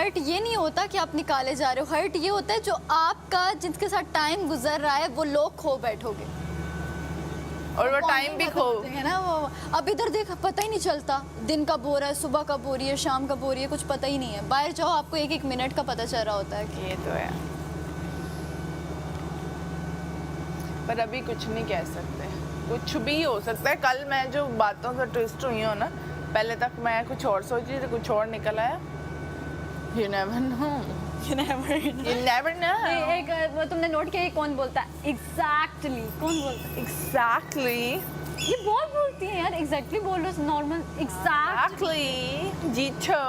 Hurt ये नहीं होता कि आप निकाले जा रहे हो, हर्ट ये होता है जो आपका जिनके साथ टाइम गुजर रहा है वो लोग खो बैठोगे और वो टाइम भी खो है ना। वो अब इधर देख पता ही नहीं चलता दिन कब हो रहा है, सुबह कब हो रही है, शाम कब हो रही है, कुछ पता ही नहीं है। बाहर जाओ आपको एक एक मिनट का पता चल रहा होता है कि ये तो है, पर अभी कुछ नहीं कह सकते, कुछ भी हो सकता है। कल मैं जो बातों से ट्विस्ट हुई हूँ ना, पहले तक मैं कुछ और सोच रही थी, कुछ और निकल आया। You never know. You never know. एक वो तुमने नोट किया, ये कौन बोलता है एग्जैक्टली कौन बोलता है? Exactly. ये बहुत बोलती है यार, एग्जैक्टली बोल लो नॉर्मल Exactly. जीतो।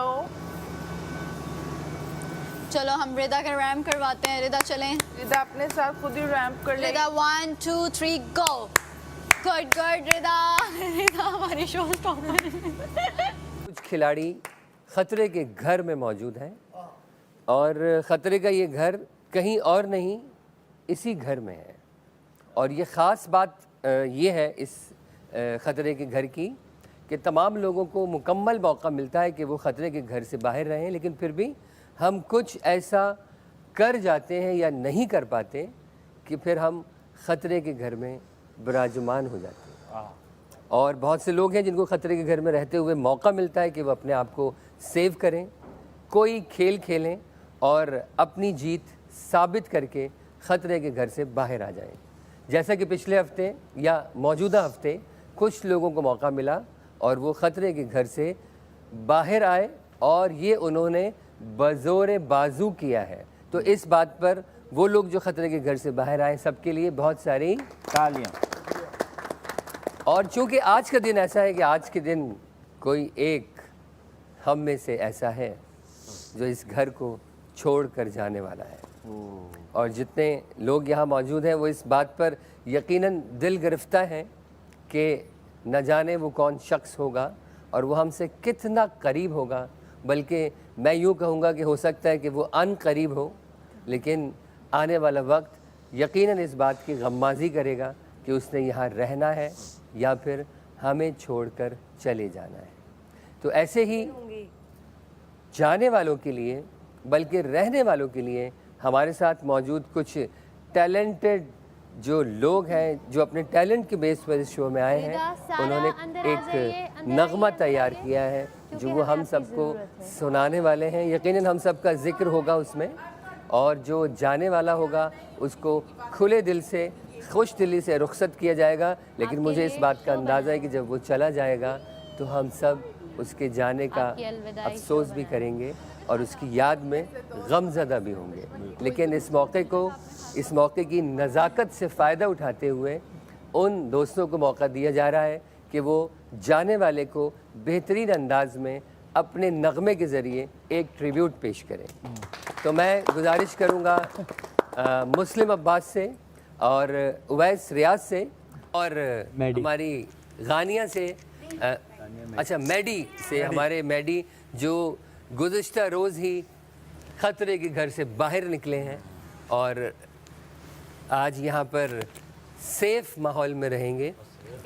चलो हम रिदा का रैम करवाते हैं। रिदा चलें। रिदा अपने साथ खुद ही रैंप कर ले। रिदा 1 2 3 गो। गुड गुड रिदा। रिदा हमारी शो स्टॉपर। कुछ खिलाड़ी खतरे के घर में मौजूद हैं और ख़तरे का ये घर कहीं और नहीं इसी घर में है। और ये ख़ास बात ये है इस ख़तरे के घर की कि तमाम लोगों को मुकम्मल मौका मिलता है कि वो ख़तरे के घर से बाहर रहें, लेकिन फिर भी हम कुछ ऐसा कर जाते हैं या नहीं कर पाते कि फिर हम ख़तरे के घर में विराजमान हो जाते हैं। और बहुत से लोग हैं जिनको ख़तरे के घर में रहते हुए मौका मिलता है कि वो अपने आप को सेव करें, कोई खेल खेलें और अपनी जीत साबित करके ख़तरे के घर से बाहर आ जाएं। जैसा कि पिछले हफ्ते या मौजूदा हफ्ते कुछ लोगों को मौका मिला और वो ख़तरे के घर से बाहर आए और ये उन्होंने बज़ोर बाजू किया है। तो इस बात पर वो लोग जो ख़तरे के घर से बाहर आए सबके लिए बहुत सारी तालियां। और चूँकि आज का दिन ऐसा है कि आज के दिन कोई एक हम में से ऐसा है जो इस घर को छोड़ कर जाने वाला है, और जितने लोग यहाँ मौजूद हैं वो इस बात पर यकीनन दिल गिरफ्ता हैं कि न जाने वो कौन शख्स होगा और वो हमसे कितना करीब होगा। बल्कि मैं यूँ कहूँगा कि हो सकता है कि वो अन करीब हो, लेकिन आने वाला वक्त यकीनन इस बात की गम्माज़ी करेगा कि उसने यहाँ रहना है या फिर हमें छोड़कर चले जाना है। तो ऐसे ही जाने वालों के लिए बल्कि रहने वालों के लिए हमारे साथ मौजूद कुछ टैलेंटेड जो लोग हैं जो अपने टैलेंट के बेस पर इस शो में आए हैं, उन्होंने एक नगमा तैयार किया है जो वो हम सबको सुनाने वाले हैं। यकीनन हम सबका जिक्र होगा उसमें, और जो जाने वाला होगा उसको खुले दिल से खुश दिली से रुखसत किया जाएगा। लेकिन मुझे इस बात का अंदाज़ा है कि जब वो चला जाएगा तो हम सब उसके जाने का अफसोस भी करेंगे और उसकी याद में गमज़दा भी होंगे। लेकिन इस मौके की नज़ाकत से फ़ायदा उठाते हुए उन दोस्तों को मौका दिया जा रहा है कि वो जाने वाले को बेहतरीन अंदाज में अपने नगमे के ज़रिए एक ट्रिब्यूट पेश करें। तो मैं गुजारिश करूँगा मुस्लिम अब्बास से और उवैस रियाज से और हमारी गानिया से, अच्छा मैडी से, हमारे मैडी जो गुज़िश्ता रोज़ ही ख़तरे के घर से बाहर निकले हैं और आज यहाँ पर सेफ माहौल में रहेंगे।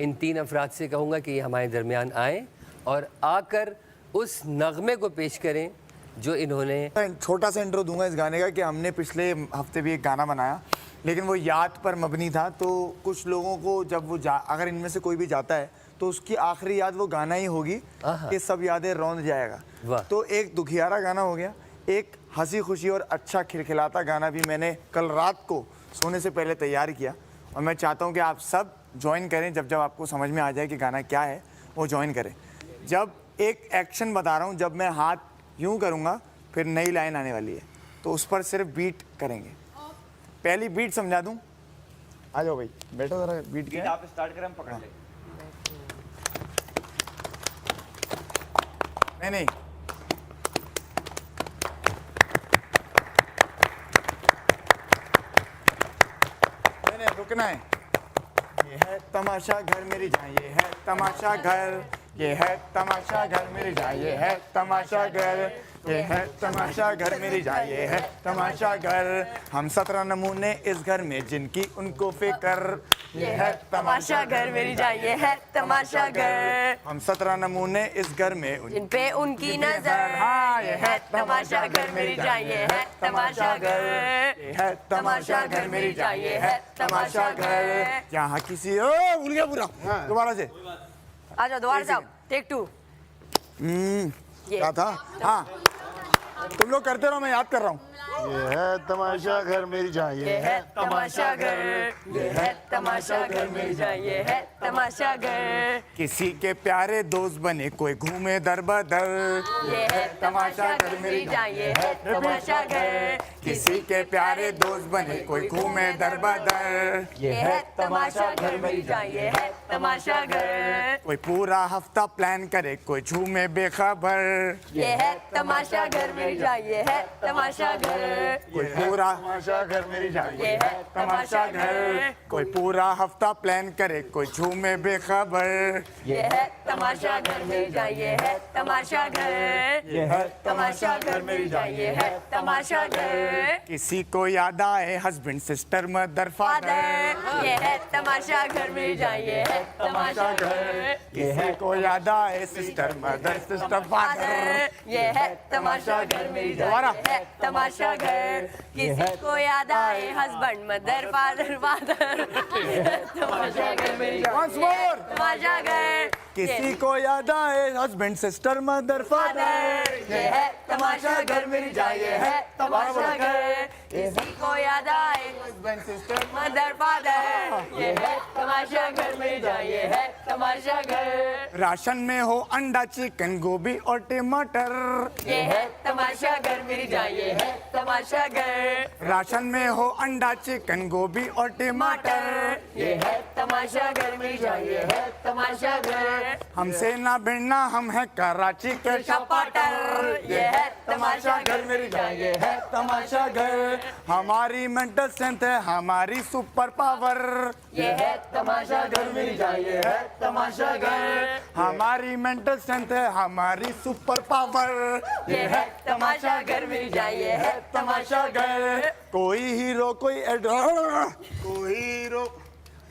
इन तीन अफराद से कहूँगा कि ये हमारे दरमियान आए और आकर उस नगमे को पेश करें जो इन्होंने। छोटा सा इंट्रो दूंगा इस गाने का कि हमने पिछले हफ्ते भी एक गाना बनाया, लेकिन वो याद पर मबनी था। तो कुछ लोगों को जब वो अगर इनमें से कोई भी जाता है तो उसकी आखिरी याद वो गाना ही होगी कि सब यादें रौंद जाएगा। तो एक दुखियारा गाना हो गया, एक हंसी खुशी और अच्छा खिलखिलाता गाना भी मैंने कल रात को सोने से पहले तैयार किया, और मैं चाहता हूँ कि आप सब ज्वाइन करें। जब जब आपको समझ में आ जाए कि गाना क्या है वो ज्वाइन करें। जब एक एक्शन बता रहा हूँ, जब मैं हाथ यूँ करूँगा फिर नई लाइन आने वाली है, तो उस पर सिर्फ बीट करेंगे। पहली बीट समझा दूँ, आ जाओ भाई बैठो जरा। बीट क्या आप स्टार्ट करें, हम पकड़ लेंगे। नहीं रुकना है। ये है तमाशा घर मेरी जान, ये है तमाशा घर, ये है तमाशा घर मेरी जान, ये है तमाशा घर, ये है तमाशा घर मेरी जान, ये है तमाशा घर। हम 17 नमूने इस घर में जिनकी उनको फिक्र, ये है तमाशा घर मेरी जान, ये है तमाशा घर। हम 17 नमूने इस घर में जिन पे उनकी नजर, हाँ ये है तमाशा घर मेरी जान, ये है तमाशा घर। ये है तमाशा घर मेरी जान, ये है तमाशा घर। यहाँ किसी ओ भूल गया पूरा, दोबारा से। आ जाओ दोबारा जाओ, टेक 2। क्या था? हाँ तुम लोग करते रहो, मैं याद कर रहा हूँ। ये है तमाशा घर मेरी जान, ये है तमाशा घर, ये है तमाशा घर मेरी जान, ये है तमाशा घर। किसी के प्यारे दोस्त बने कोई घूमे दर बदर, ये है तमाशा घर मेरी जान, ये है तमाशा घर। किसी के प्यारे दोस्त बने कोई घूमे दर बदर, ये है तमाशा घर मेरी जान, ये है तमाशा घर। कोई पूरा हफ्ता प्लान करे कोई झूमे बेखबर, ये है तमाशा घर मेरी जान, ये है तमाशा घर। कोई पूरा तमाशा घर मेरी जान, ये है तमाशा घर। कोई पूरा हफ्ता प्लान करे कोई झूमे बेखबर, ये है तमाशा घर मेरी जान, ये है तमाशा घर। ये है तमाशा घर मेरी जान, ये है तमाशा घर। किसी को याद आए husband sister mother father, father, ये है तमाशा घर मेरी जान, ये है तमाशा घर। किसी को याद आए sister mother sister father, father, ये है तमाशा घर मेरी जान, दोबारा। ये है तमाशा घर। किसी को याद आए हस्बैंड मदर फादर फादर, ये है तमाशा घर मेरी जान, Once more. तमाशा घर। किसी को याद आए husband sister mother father, father, ये है तमाशा घर मेरी जान, ये है तमाशा घर। किसी को याद आए हस्बैंड सिस्टर मदर फादर, ये है तमाशा घर मेरी जान, ये है तमाशा घर। राशन में हो अंडा चिकन गोभी और टमाटर, ये है तमाशा घर मेरी जान, ये है तमाशा घर। राशन में हो अंडा चिकन गोभी और टमाटर, ये है तमाशा घर मेरी जान, ये है तमाशा घर। हमसे ना भिड़ना हम है कराची के शपाटर, ये है तमाशा घर मेरी जान, ये है तमाशा घर। हमारी मेंटल स्ट्रेंथ है हमारी सुपर पावर, ये है तमाशा घर मेरी जान, ये है तमाशा घर। हमारी मेंटल स्ट्रेंथ है हमारी सुपर पावर, ये है तमाशा घर मेरी जान, ये है तमाशा घर। कोई हीरो कोई कोई हीरो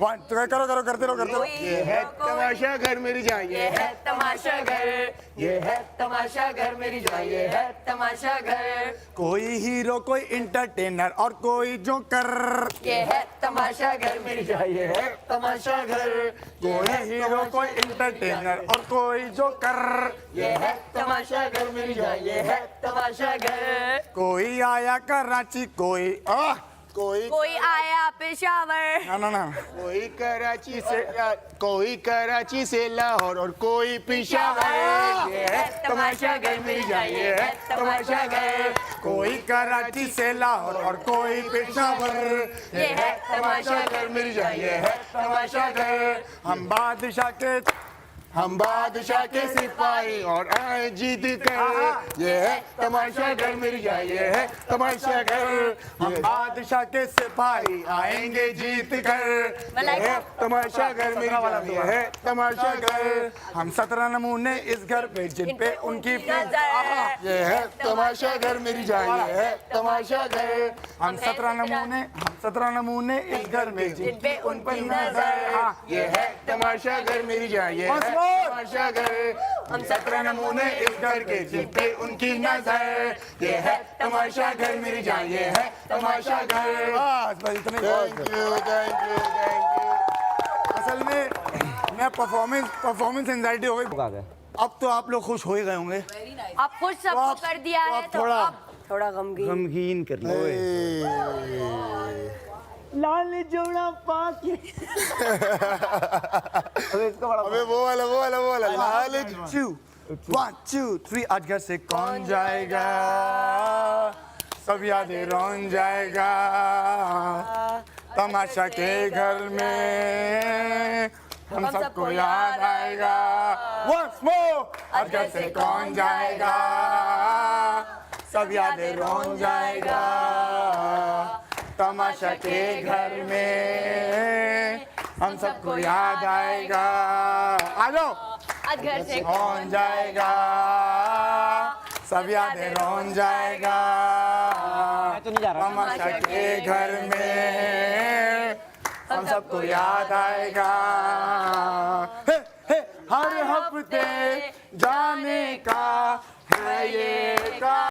करो करो करते रहो करते रहो। ये है तमाशा घर मेरी जान, ये है तमाशा घर, ये है तमाशा घर मेरी जान, ये है तमाशा घर। कोई हीरो कोई इंटरटेनर और कोई जोकर, ये है तमाशा घर मेरी जान, ये है तमाशा घर। कोई हीरो कोई इंटरटेनर और कोई जोकर, ये है तमाशा घर मेरी जान, ये है तमाशा घर। कोई आया कराची कोई कोई आया पेशावर, ना ना ना कोई कराची से लाहौर और कोई पेशावर। ये है तमाशा घर मेरी जान, ये है तमाशा घर। कोई कराची से लाहौर और कोई पेशावर, ये है तमाशा घर मेरी जान, ये है तमाशा घर। हम बादशाह के सिपाही और आए जीत कर, ये है तमाशा घर मेरी जान, ये है तमाशा घर। हम बादशाह के सिपाही आएंगे जीत कर, ये है तमाशा घर मेरी जान, ये है तमाशा घर। हम 17 नमूने इस घर पे जिन पे उनकी नजर, ये है तमाशा घर मेरी जान, ये है तमाशा घर। हम 17 नमूने इस घर में जिन पे उनकी नजर, ये है तमाशा घर मेरी जान, ये है तमाशा घर। हम 17 नमूने इस घर के जिन पे उनकी नजर, ये है तमाशा घर मेरी जान, ये है तमाशा घर। बस इतने thank you thank you thank you. असल में मैं परफॉर्मेंस एंजाइटी हो गई। अब तो आप लोग खुश हो ही गए होंगे। अब खुश तो सबको आप- कर दिया तो है, आप तो थोड़ा- अब थोड़ा गमगीन। गमगीन कर लो। लाल जोड़ा पाके अबे वो वाला लाल 1 2 3 आज घर से कौन जाएगा, सब यादें रौन जाएगा, तमाशा के घर में हम सबको याद आएगा। Once more आज घर से कौन जाएगा, सब यादें रौन जाएगा, तमाशा के घर में हम सबको याद आएगा। आ जाओ बाद घर से कौन जाएगा, सब यादें रौन जाएगा। मैं तो नहीं जा रहा। तमाशा के घर में हम सबको याद आएगा। हे, हे, हर हफ्ते जाने का है ये का